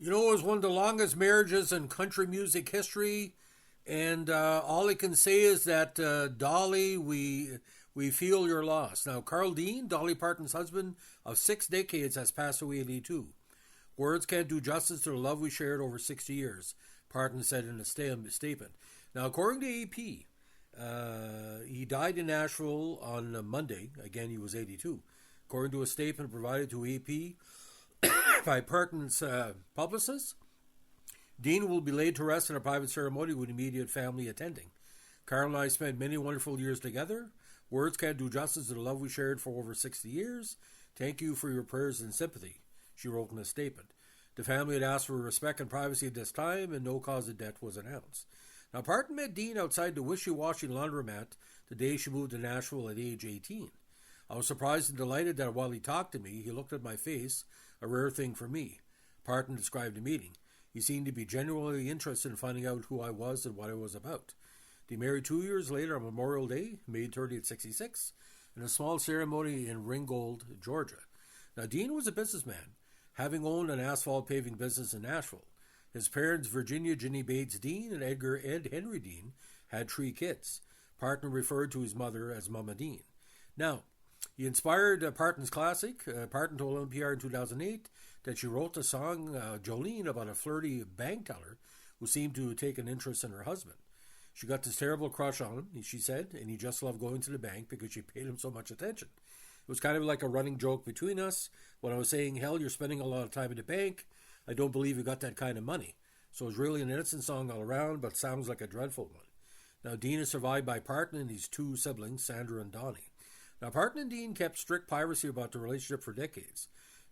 You know, it was one of the longest marriages in country music history, and all I can say is that Dolly, we feel your loss. Now, Carl Dean, Dolly Parton's husband of 6 decades, has passed away at 82. Words can't do justice to the love we shared over 60 years, Parton said in a statement. Now, according to AP, he died in Nashville on Monday. Again, he was 82. According to a statement provided to AP by Parton's publicist, Dean will be laid to rest in a private ceremony with immediate family attending. Carl and I spent many wonderful years together. Words can't do justice to the love we shared for over 60 years. Thank you for your prayers and sympathy, she wrote in a statement. The family had asked for respect and privacy at this time, and no cause of death was announced. Now, Parton met Dean outside the wishy-washy laundromat the day she moved to Nashville at age 18. I was surprised and delighted that while he talked to me, he looked at my face, a rare thing for me. Parton described the meeting. He seemed to be genuinely interested in finding out who I was and what I was about. They married 2 years later on Memorial Day, May 30th, 66, in a small ceremony in Ringgold, Georgia. Now, Dean was a businessman, having owned an asphalt paving business in Nashville. His parents, Virginia Ginny Bates Dean and Edgar Ed Henry Dean, had 3 kids. Parton referred to his mother as Mama Dean. Now, he inspired Parton's classic. Parton told NPR in 2008 that she wrote the song Jolene about a flirty bank teller who seemed to take an interest in her husband. She got this terrible crush on him, she said, and he just loved going to the bank because she paid him so much attention. It was kind of like a running joke between us when I was saying, hell, you're spending a lot of time at the bank. I don't believe you got that kind of money. So it's really an innocent song all around, but sounds like a dreadful one. Now, Dean is survived by Parton and his 2 siblings, Sandra and Donnie. Now, Parton and Dean kept strict privacy about the relationship for decades.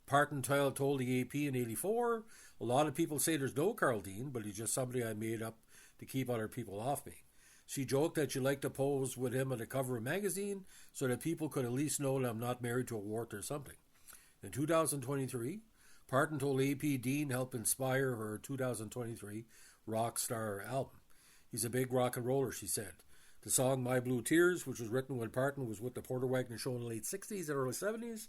Parton told the AP in 84, a lot of people say there's no Carl Dean, but he's just somebody I made up to keep other people off me. She joked that she liked to pose with him on the cover of a magazine so that people could at least know that I'm not married to a wart or something. In 2023, Parton told AP Dean helped inspire her 2023 rock star album. He's a big rock and roller, she said. The song My Blue Tears, which was written when Parton was with the Porter Wagoner Show in the late 60s and early 70s,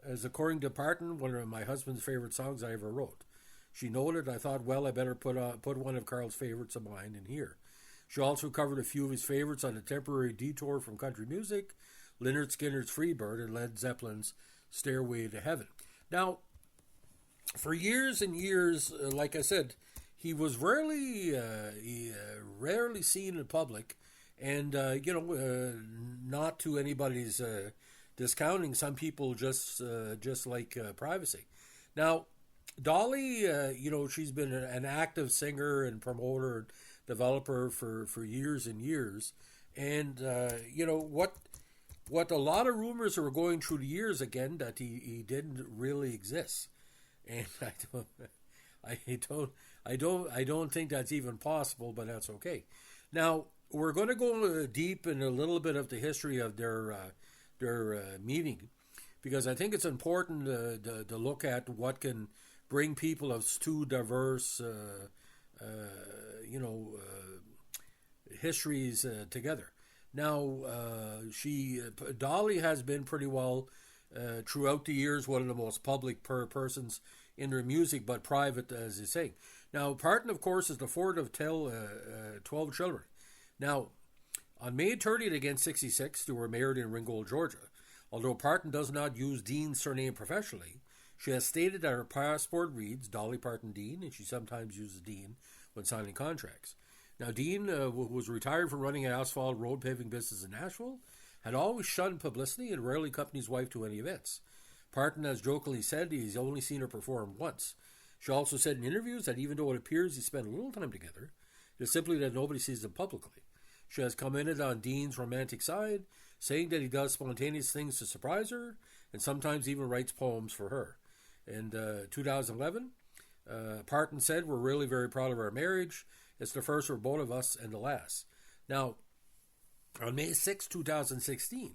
is, according to Parton, one of my husband's favorite songs I ever wrote. She noted, I thought, well, I better put one of Carl's favorites of mine in here. She also covered a few of his favorites on a temporary detour from country music, Lynyrd Skynyrd's Freebird and Led Zeppelin's Stairway to Heaven. Now, for years and years, like I said, he was rarely seen in public, and not to anybody's discounting. Some people just like privacy. Now, Dolly, she's been an active singer and promoter and developer for years and years, and what a lot of rumors were going through the years again that he didn't really exist, and I don't think that's even possible, but that's okay. Now, we're going to go deep in a little bit of the history of their meeting, because I think it's important to look at what can bring people of 2 diverse histories together. Now, Dolly has been pretty well throughout the years one of the most public persons in their music, but private, as they say. Now, Parton, of course, is the 4th of 12 children. Now, on May 30th, again 66, they were married in Ringgold, Georgia. Although Parton does not use Dean's surname professionally, she has stated that her passport reads Dolly Parton Dean, and she sometimes uses Dean when signing contracts. Now, Dean, who was retired from running an asphalt road paving business in Nashville, had always shunned publicity and rarely accompanied his wife to any events. Parton has jokingly said he's only seen her perform once. She also said in interviews that even though it appears he spent a little time together, it is simply that nobody sees them publicly. She has commented on Dean's romantic side, saying that he does spontaneous things to surprise her, and sometimes even writes poems for her. In 2011, Parton said, we're really very proud of our marriage. It's the first for both of us and the last. Now, on May 6, 2016,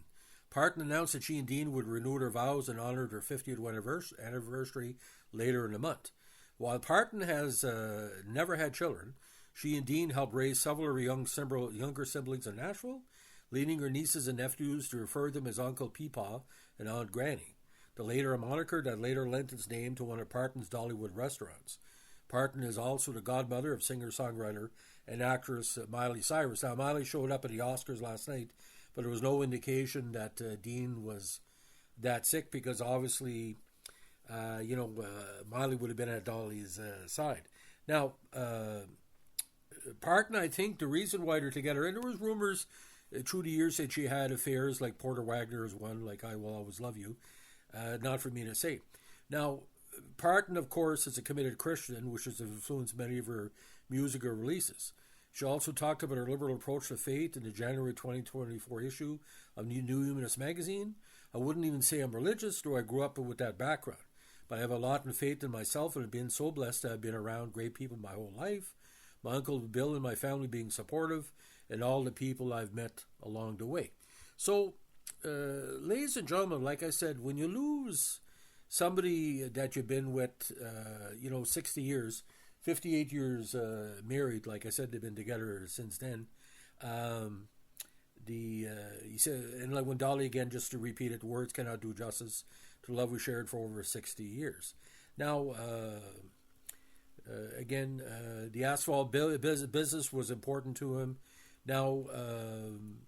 Parton announced that she and Dean would renew their vows and honor their 50th anniversary later in the month. While Parton has never had children, she and Dean helped raise several of her younger siblings in Nashville, leading her nieces and nephews to refer to them as Uncle Peepaw and Aunt Granny, the later a moniker that later lent its name to one of Parton's Dollywood restaurants. Parton is also the godmother of singer-songwriter and actress Miley Cyrus. Now, Miley showed up at the Oscars last night, but there was no indication that Dean was that sick because obviously, Miley would have been at Dolly's side. Now, Parton, I think the reason why they're together, and there was rumors through the years that she had affairs, like Porter Wagner is one, like I Will Always Love You, not for me to say. Now, Parton, of course, is a committed Christian, which has influenced many of her musical releases. She also talked about her liberal approach to faith in the January 2024 issue of New Humanist magazine. I wouldn't even say I'm religious, though I grew up with that background. But I have a lot of faith in myself and have been so blessed to have been around great people my whole life. My Uncle Bill and my family being supportive, and all the people I've met along the way. So, ladies and gentlemen, like I said, when you lose somebody that you've been with, 60 years, 58 years married, like I said, they've been together since then. He said, and like when Dolly, again, just to repeat it, words cannot do justice to love we shared for over 60 years. Now, the asphalt business was important to him. Now,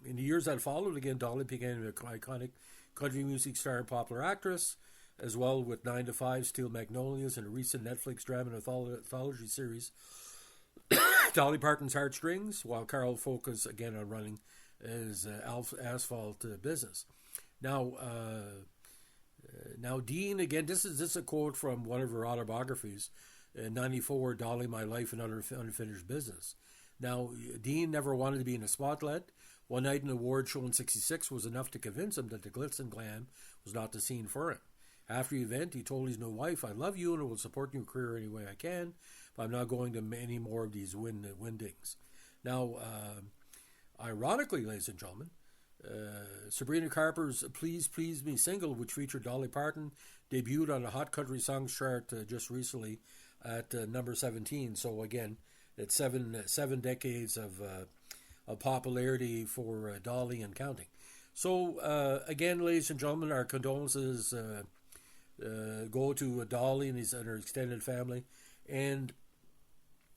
in the years that followed, again, Dolly became an iconic country music star and popular actress, as well with 9 to 5, Steel Magnolias, and a recent Netflix drama anthology series, Dolly Parton's Heartstrings, while Carl focused again on running his asphalt business. Now, Dean, again, this is a quote from one of her autobiographies, in 94, Dolly, My Life and Unfinished Business. Now, Dean never wanted to be in a spotlight. One night in an award show in 66 was enough to convince him that the glitz and glam was not the scene for him. After the event, he told his new wife, I love you and I will support your career any way I can, but I'm not going to any more of these windings. Now, ironically, ladies and gentlemen, Sabrina Carpenter's Please Please Me single, which featured Dolly Parton, debuted on the Hot Country Songs chart just recently at number 17. So again, it's seven decades of popularity for Dolly and counting. So again, ladies and gentlemen, our condolences go to Dolly and her extended family. And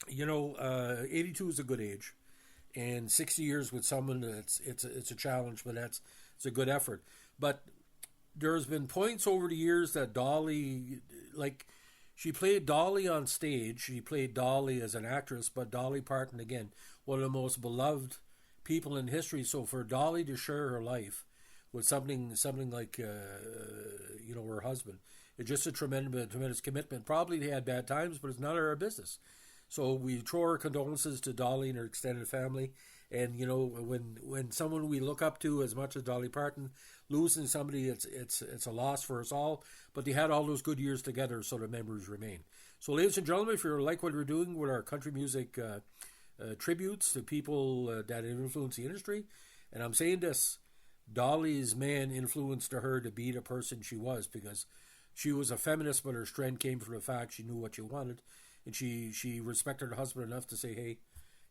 82 is a good age, and 60 years with someone, it's a challenge, but it's a good effort. But there's been points over the years that Dolly, like, she played Dolly on stage. She played Dolly as an actress, but Dolly Parton, again, one of the most beloved people in history. So for Dolly to share her life with something like, her husband, it's just a tremendous commitment. Probably they had bad times, but it's none of our business. So we throw our condolences to Dolly and her extended family. And, when someone we look up to as much as Dolly Parton, losing somebody, it's a loss for us all. But they had all those good years together, so the memories remain. So, ladies and gentlemen, if you like what we're doing with our country music tributes to people that influence the industry, and I'm saying this, Dolly's man influenced her to be the person she was, because she was a feminist, but her strength came from the fact she knew what she wanted, and she respected her husband enough to say, hey,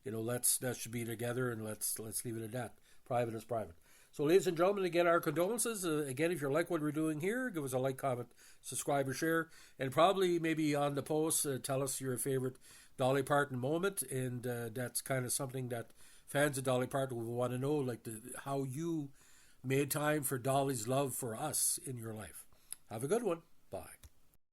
let's be together, and let's leave it at that. Private is private. So, ladies and gentlemen, again, our condolences. Again, if you like what we're doing here, give us a like, comment, subscribe, or share, and probably maybe on the post, tell us your favorite Dolly Parton moment, and that's kind of something that fans of Dolly Parton will want to know, like how you made time for Dolly's love for us in your life. Have a good one.